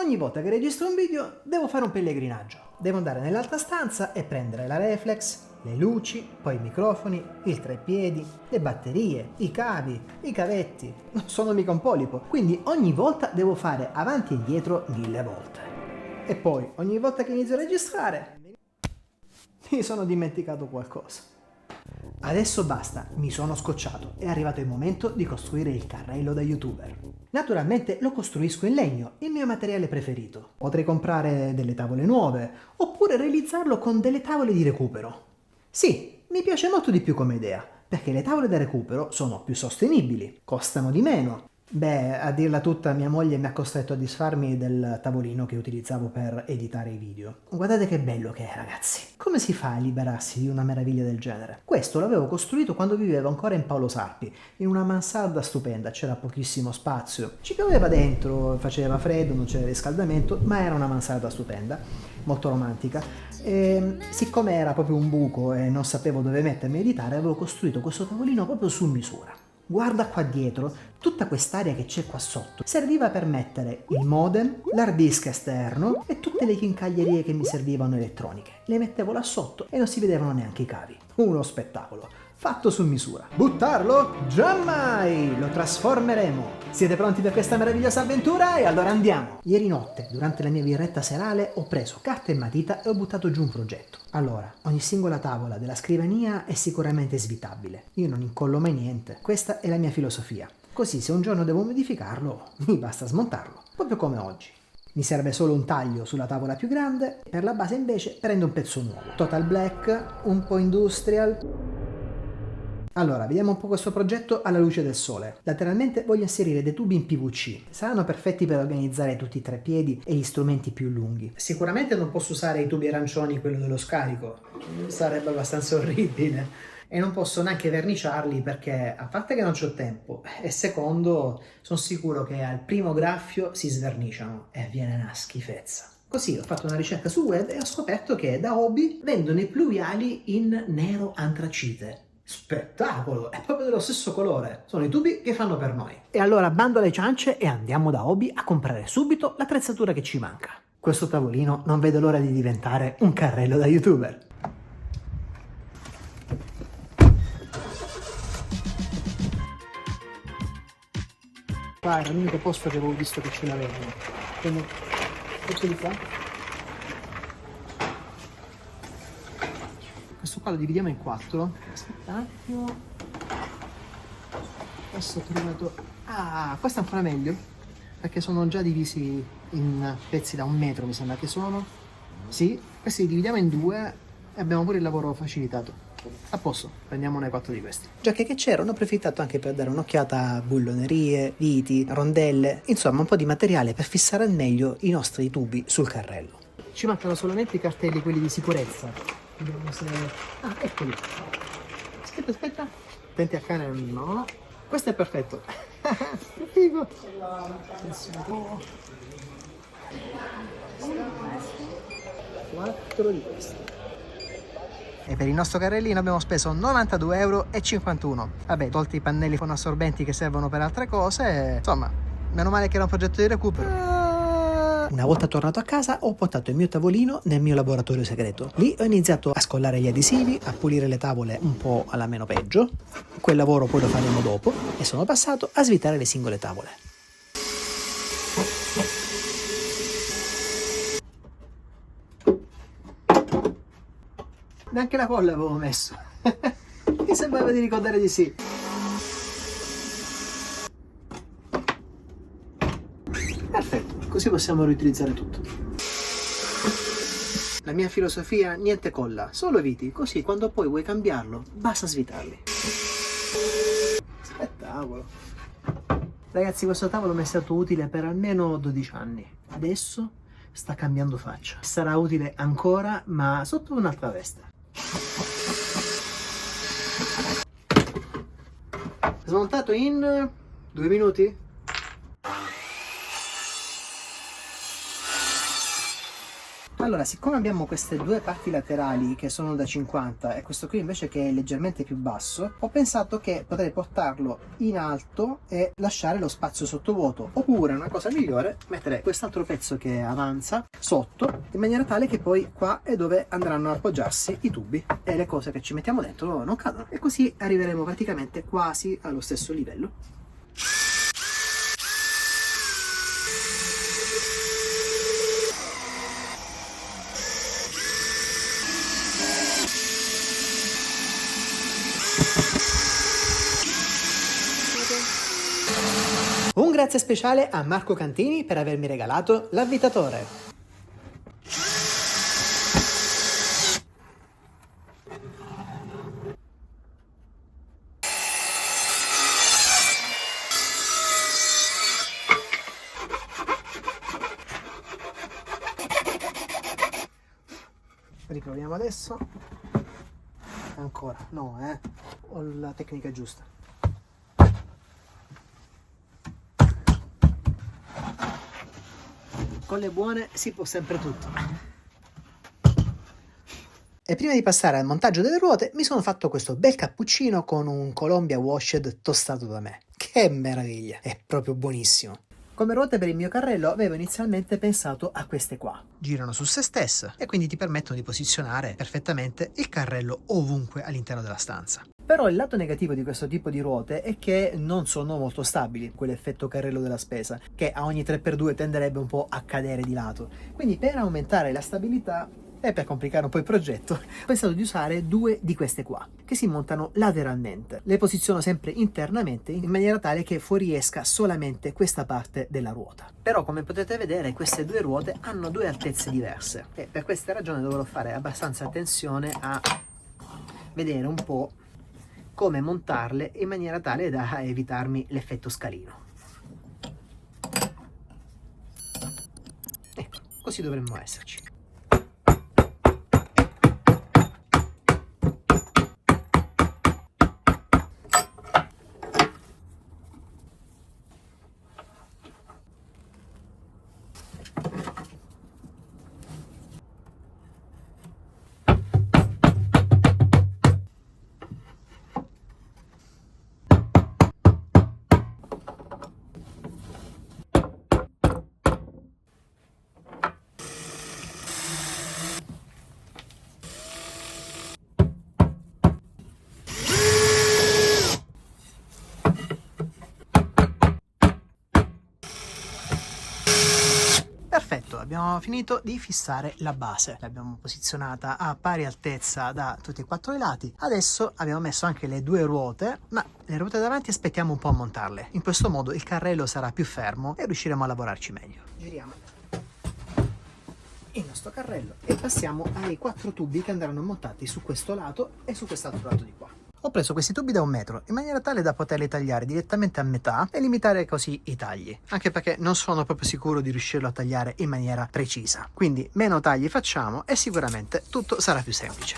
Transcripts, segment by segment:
Ogni volta che registro un video devo fare un pellegrinaggio. Devo andare nell'altra stanza e prendere la reflex, le luci, poi i microfoni, il treppiedi, le batterie, i cavi, i cavetti. Non sono mica un polipo, quindi ogni volta devo fare avanti e dietro 1000 volte. E poi ogni volta che inizio a registrare mi sono dimenticato qualcosa. Adesso basta, mi sono scocciato, è arrivato il momento di costruire il carrello da youtuber. Naturalmente lo costruisco in legno, il mio materiale preferito. Potrei comprare delle tavole nuove, oppure realizzarlo con delle tavole di recupero. Sì, mi piace molto di più come idea, perché le tavole da recupero sono più sostenibili, costano di meno. Beh, a dirla tutta, mia moglie mi ha costretto a disfarmi del tavolino che utilizzavo per editare i video. Guardate che bello che è, ragazzi. Come si fa a liberarsi di una meraviglia del genere? Questo l'avevo costruito quando vivevo ancora in Paolo Sarpi, in una mansarda stupenda, c'era pochissimo spazio. Ci pioveva dentro, faceva freddo, non c'era riscaldamento, ma era una mansarda stupenda, molto romantica. E siccome era proprio un buco e non sapevo dove mettermi a editare, avevo costruito questo tavolino proprio su misura. Guarda qua dietro, tutta quest'area che c'è qua sotto serviva per mettere il modem, l'hard disk esterno e tutte le chincaglierie che mi servivano elettroniche. Le mettevo là sotto e non si vedevano neanche i cavi. Uno spettacolo, fatto su misura. Buttarlo? Giammai! Lo trasformeremo! Siete pronti per questa meravigliosa avventura? E allora andiamo! Ieri notte, durante la mia birretta serale, ho preso carta e matita e ho buttato giù un progetto. Allora, ogni singola tavola della scrivania è sicuramente svitabile. Io non incollo mai niente. Questa è la mia filosofia. Così se un giorno devo modificarlo, mi basta smontarlo. Proprio come oggi. Mi serve solo un taglio sulla tavola più grande, per la base invece prendo un pezzo nuovo. Total black, un po' industrial. Allora, vediamo un po' questo progetto alla luce del sole. Lateralmente voglio inserire dei tubi in PVC. Saranno perfetti per organizzare tutti i treppiedi e gli strumenti più lunghi. Sicuramente non posso usare i tubi arancioni, quello dello scarico. Sarebbe abbastanza orribile. E non posso neanche verniciarli perché, a parte che non c'ho tempo, e secondo, sono sicuro che al primo graffio si sverniciano e viene una schifezza. Così ho fatto una ricerca sul web e ho scoperto che da Hobby vendono i pluviali in nero antracite. Spettacolo! È proprio dello stesso colore. Sono i tubi che fanno per noi. E allora bando alle ciance e andiamo da Hobby a comprare subito l'attrezzatura che ci manca. Questo tavolino non vedo l'ora di diventare un carrello da youtuber. Qua era l'unico posto che avevo visto che ce l'avevano. Quindi, questo di qua. Questo qua lo dividiamo in 4. Aspetta un attimo. Questo ho trovato. Ah, questo è ancora meglio. Perché sono già divisi in pezzi da 1 metro, mi sembra che sono. Sì, questi li dividiamo in 2 e abbiamo pure il lavoro facilitato. A posto, prendiamone 4 di questi. Già che c'era, ne ho approfittato anche per dare un'occhiata a bullonerie, viti, rondelle, insomma un po' di materiale per fissare al meglio i nostri tubi sul carrello. Ci mancano solamente i cartelli, quelli di sicurezza. Vediamo se... Ah, eccoli. Aspetta. Attenti al cane, no. Questo è perfetto. Che figo. 4 di questi. E per il nostro carrellino abbiamo speso 92,51 €. Vabbè, tolti i pannelli fonoassorbenti che servono per altre cose, insomma, meno male che era un progetto di recupero. Una volta tornato a casa ho portato il mio tavolino nel mio laboratorio segreto. Lì ho iniziato a scollare gli adesivi, a pulire le tavole un po' alla meno peggio. Quel lavoro poi lo faremo dopo e sono passato a svitare le singole tavole. Neanche la colla avevo messo. Mi sembrava di ricordare di sì. Perfetto, così possiamo riutilizzare tutto. La mia filosofia, niente colla, solo viti, così quando poi vuoi cambiarlo, basta svitarli. Spettacolo. Ragazzi, questo tavolo mi è stato utile per almeno 12 anni. Adesso sta cambiando faccia. Sarà utile ancora, ma sotto un'altra veste. Smontato in 2 minuti? Allora, siccome abbiamo queste due parti laterali che sono da 50 e questo qui invece che è leggermente più basso, ho pensato che potrei portarlo in alto e lasciare lo spazio sottovuoto, oppure una cosa migliore, mettere quest'altro pezzo che avanza sotto, in maniera tale che poi qua è dove andranno a appoggiarsi i tubi e le cose che ci mettiamo dentro non cadono, e così arriveremo praticamente quasi allo stesso livello. Un grazie speciale a Marco Cantini per avermi regalato l'avvitatore. Riproviamo adesso. Ancora, no, ho la tecnica giusta. Con le buone si può sempre tutto. E prima di passare al montaggio delle ruote mi sono fatto questo bel cappuccino con un Colombia Washed tostato da me. Che meraviglia, è proprio buonissimo. Come ruote per il mio carrello avevo inizialmente pensato a queste qua. Girano su se stesse e quindi ti permettono di posizionare perfettamente il carrello ovunque all'interno della stanza. Però il lato negativo di questo tipo di ruote è che non sono molto stabili, quell'effetto carrello della spesa, che a ogni 3x2 tenderebbe un po' a cadere di lato. Quindi per aumentare la stabilità e per complicare un po' il progetto, ho pensato di usare due di queste qua, che si montano lateralmente. Le posiziono sempre internamente in maniera tale che fuoriesca solamente questa parte della ruota. Però come potete vedere queste due ruote hanno due altezze diverse e per questa ragione dovrò fare abbastanza attenzione a vedere un po' come montarle in maniera tale da evitarmi l'effetto scalino. Ecco, così dovremmo esserci. Perfetto, abbiamo finito di fissare la base, l'abbiamo posizionata a pari altezza da tutti e quattro i lati. Adesso abbiamo messo anche le due ruote, ma le ruote davanti aspettiamo un po' a montarle. In questo modo il carrello sarà più fermo e riusciremo a lavorarci meglio. Giriamo il nostro carrello e passiamo ai quattro tubi che andranno montati su questo lato e su quest'altro lato di qua. Ho preso questi tubi da 1 metro in maniera tale da poterli tagliare direttamente a metà e limitare così i tagli, anche perché non sono proprio sicuro di riuscirlo a tagliare in maniera precisa. Quindi meno tagli facciamo e sicuramente tutto sarà più semplice.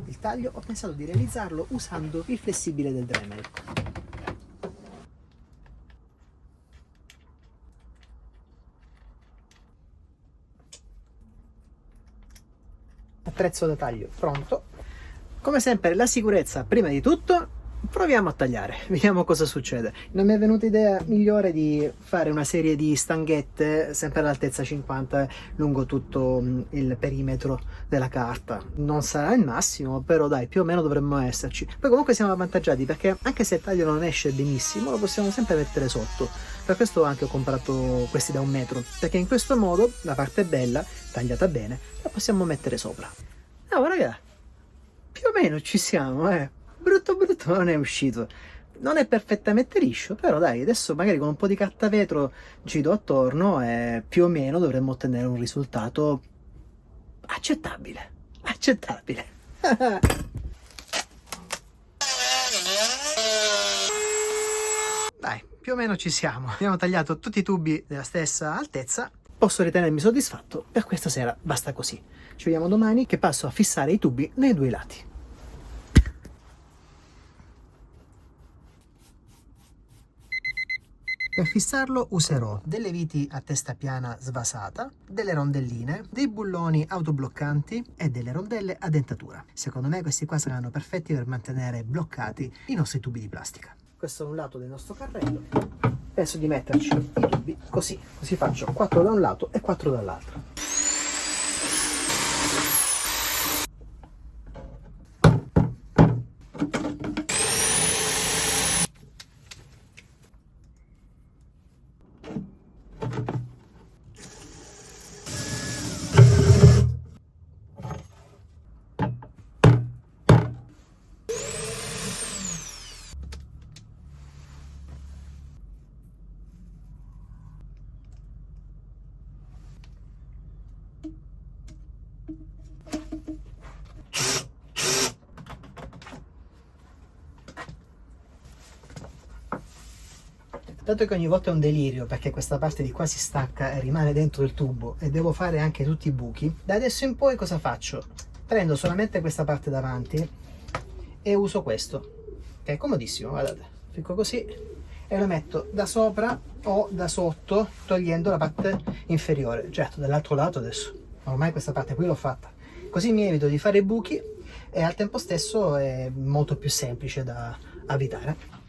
Il taglio ho pensato di realizzarlo usando il flessibile del Dremel. Attrezzo da taglio pronto. Come sempre la sicurezza prima di tutto. Proviamo a tagliare, vediamo cosa succede. Non mi è venuta idea migliore di fare una serie di stanghette sempre all'altezza 50 lungo tutto il perimetro della carta. Non sarà il massimo, però dai, più o meno dovremmo esserci. Poi comunque siamo avvantaggiati perché anche se il taglio non esce benissimo lo possiamo sempre mettere sotto. Per questo anche ho comprato questi da 1 metro, perché in questo modo la parte bella, tagliata bene, la possiamo mettere sopra. No raga, più o meno ci siamo, brutto non è uscito, non è perfettamente liscio, però dai, adesso magari con un po' di cartavetro giro attorno e più o meno dovremmo ottenere un risultato accettabile. Dai, più o meno ci siamo, abbiamo tagliato tutti i tubi della stessa altezza. Posso ritenermi soddisfatto, per questa sera basta così. Ci vediamo domani che passo a fissare i tubi nei due lati. Per fissarlo userò delle viti a testa piana svasata, delle rondelline, dei bulloni autobloccanti e delle rondelle a dentatura. Secondo me questi qua saranno perfetti per mantenere bloccati i nostri tubi di plastica. Questo è un lato del nostro carrello. Penso di metterci i tubi così faccio 4 da un lato e 4 dall'altro. Dato che ogni volta è un delirio perché questa parte di qua si stacca e rimane dentro il tubo e devo fare anche tutti i buchi, da adesso in poi cosa faccio? Prendo solamente questa parte davanti e uso questo, che è comodissimo, guardate, ficco così e lo metto da sopra o da sotto togliendo la parte inferiore, certo dall'altro lato adesso, ormai questa parte qui l'ho fatta, così mi evito di fare i buchi e al tempo stesso è molto più semplice da avvitare.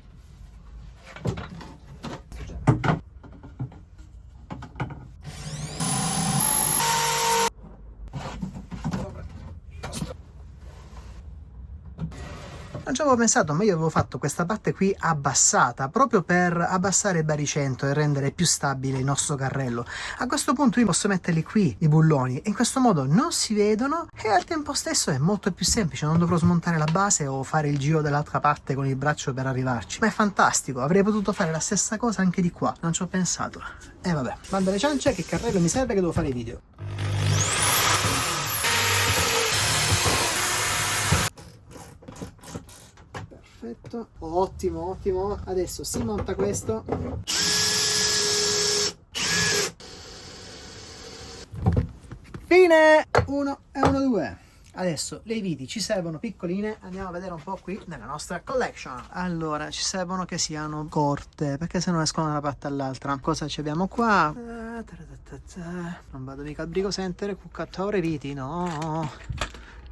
Non ci avevo pensato, ma io avevo fatto questa parte qui abbassata, proprio per abbassare il baricentro e rendere più stabile il nostro carrello. A questo punto io posso metterli qui, i bulloni, e in questo modo non si vedono e al tempo stesso è molto più semplice, non dovrò smontare la base o fare il giro dall'altra parte con il braccio per arrivarci. Ma è fantastico, avrei potuto fare la stessa cosa anche di qua, non ci ho pensato. E vabbè, manda le ciance che il carrello mi serve che devo fare i video. Perfetto, ottimo, ottimo. Adesso si monta questo. Fine! 1 e 1, 2. Adesso le viti ci servono piccoline, andiamo a vedere un po' qui nella nostra collection. Allora, ci servono che siano corte, perché se no escono da una parte all'altra. Cosa ci abbiamo qua? Non vado mica al brico center, cuccattore viti, no.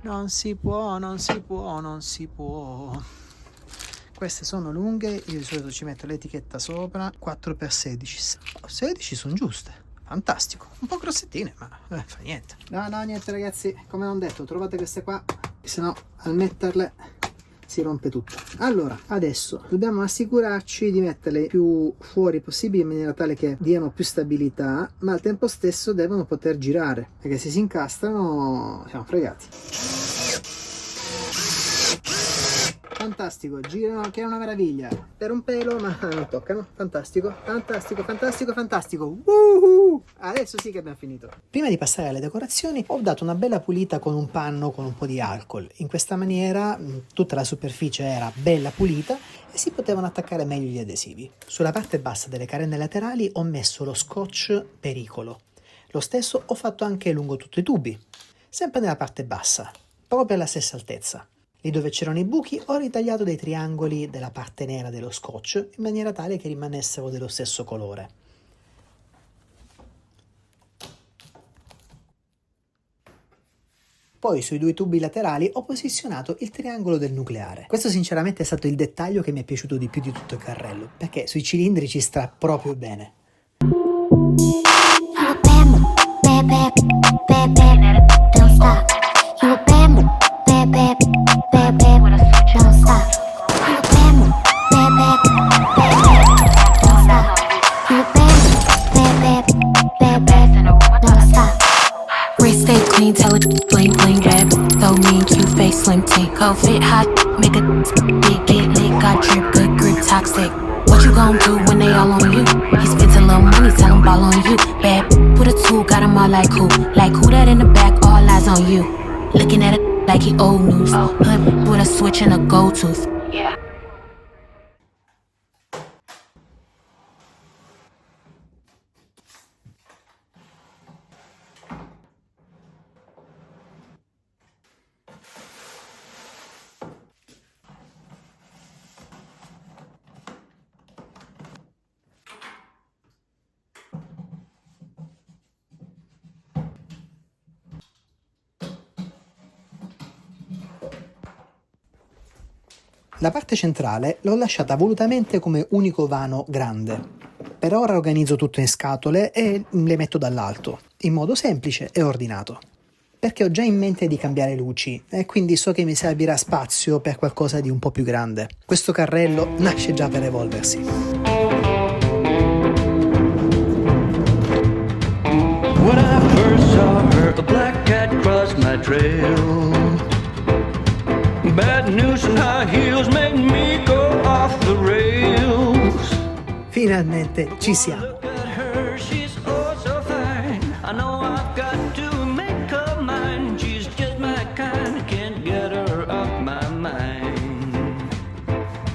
Non si può, non si può, non si può. Queste sono lunghe, io di solito ci metto l'etichetta sopra, 4x16. 16 sono giuste, fantastico. Un po' grossettine, ma fa niente. No, niente ragazzi, come non detto, trovate queste qua, se no al metterle si rompe tutto. Allora, adesso dobbiamo assicurarci di metterle più fuori possibile in maniera tale che diano più stabilità, ma al tempo stesso devono poter girare, perché se si incastrano siamo fregati. Fantastico, girano che è una meraviglia. Per un pelo, ma non toccano. Fantastico, fantastico, fantastico, fantastico. Woohoo! Adesso sì che abbiamo finito. Prima di passare alle decorazioni ho dato una bella pulita con un panno con un po' di alcol. In questa maniera tutta la superficie era bella pulita e si potevano attaccare meglio gli adesivi. Sulla parte bassa delle carene laterali ho messo lo scotch pericolo. Lo stesso ho fatto anche lungo tutti i tubi, sempre nella parte bassa, proprio alla stessa altezza. Lì dove c'erano i buchi ho ritagliato dei triangoli della parte nera dello scotch in maniera tale che rimanessero dello stesso colore. Poi sui due tubi laterali ho posizionato il triangolo del nucleare. Questo sinceramente è stato il dettaglio che mi è piaciuto di più di tutto il carrello, perché sui cilindri ci sta proprio bene. Tell it bling bling bad, throw me and cute face slim tink. Go fit hot, make a big get lit, got drip, good grip, toxic. What you gon' do when they all on you? He spends a little money, tell him ball on you. Bad with a tool, got him all like who that in the back, all eyes on you. Looking at it like he old news. Hood with a switch and a gold tooth. Yeah. La parte centrale l'ho lasciata volutamente come unico vano grande. Per ora organizzo tutto in scatole e le metto dall'alto, in modo semplice e ordinato. Perché ho già in mente di cambiare luci e quindi so che mi servirà spazio per qualcosa di un po' più grande. Questo carrello nasce già per evolversi. When I first saw her, a black cat crossed my trail. Bad news and high heels made me go off the rails. Finalmente ci siamo. Look at her, she's oh so fine. I know I've got to make her mine. She's just my kind, I can't get her off my mind.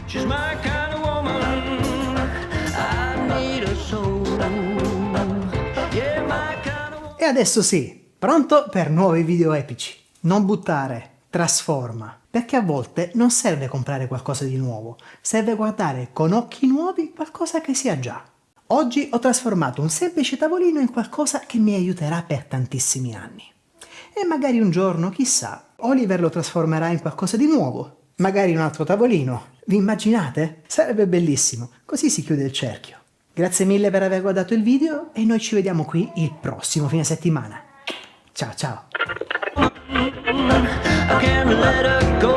She's my kind of woman, I need her so. Yeah, my kind of woman. E adesso sì, pronto per nuovi video epici. Non buttare, trasforma. Perché a volte non serve comprare qualcosa di nuovo, serve guardare con occhi nuovi qualcosa che si ha già. Oggi ho trasformato un semplice tavolino in qualcosa che mi aiuterà per tantissimi anni. E magari un giorno, chissà, Oliver lo trasformerà in qualcosa di nuovo. Magari un altro tavolino. Vi immaginate? Sarebbe bellissimo. Così si chiude il cerchio. Grazie mille per aver guardato il video e noi ci vediamo qui il prossimo fine settimana. Ciao ciao! I can't let her go.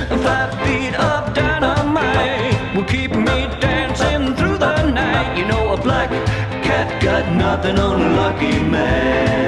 5 feet of dynamite will keep me dancing through the night. You know a black cat got nothing on a lucky man.